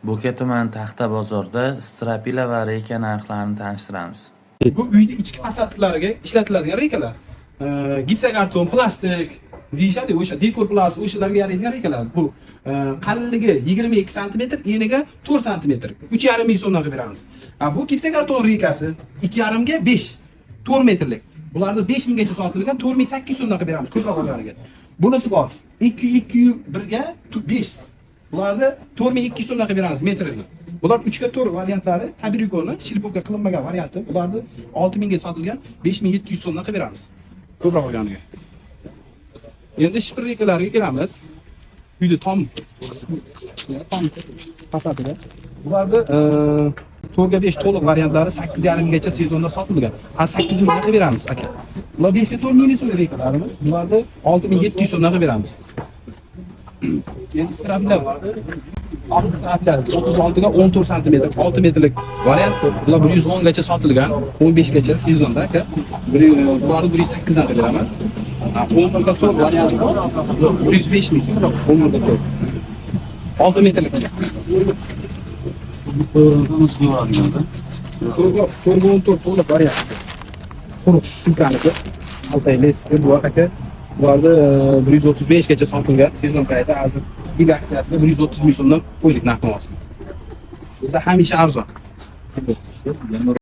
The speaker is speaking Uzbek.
Bo'ka tumani Taxta bozorda strapila va reyka narxlarini tanishtiramiz. Bu uyda ichki fasadlariga ishlatiladigan reykalar. Gipsokarton, plastik deyishadi, o'sha dekor plastik, o'shalarga yaraydigan reykalar. Bu qalinligi 22 sm, eniga 4 sm. 3,5 ming so'mdan qilib beramiz. Bu gipsokarton reykasi 2,5 ga 5, 4 metrlik. Bularni 5 minggacha sotilgan, 4800 so'mdan qilib beramiz ko'proq olganiga. Bunisi bor. 2,1 ga 5. Bularni 4200 so'mdan qilib beramiz metrini. Bular 3 ga 4 variantlari, tabiiy shilpovka qilinmagan varianti. Bularni 6000 ga sotilgan, 5700 so'mdan qilib beramiz. Ko'proq olganiga. Endi shipir reykalarga kelamiz. Uyda tom fasadiga. Bularni 4 ga 5 to'liq variantlari 8,5 minggacha sezonda sotilgan. 8 mingga qilib beramiz aka. Bular 5 ga 4 ming so'm reykalarimiz. Bularni 6700 so'mdan qilib beramiz. Endi straplar bor. 36 ga 14 sm, 6 metrlik variant. Bular 110 gacha sotilgan, 15 gacha sezonda aka. Bularni 108 dan qilib beraman. 10 ga 4 variant bor. 105 ming so'm, 10 ga 4. 6 metrlik. Nasıl yo'ralganda? To'liq variant. Quruq shunqaniki. Altayli bu aka. Bularda 135 gacha sotilgan, sezon payti hozir ilk aksiyasida 130 ming so'mdan qo'ydik narxni olsin. Bizda hamisha arzon.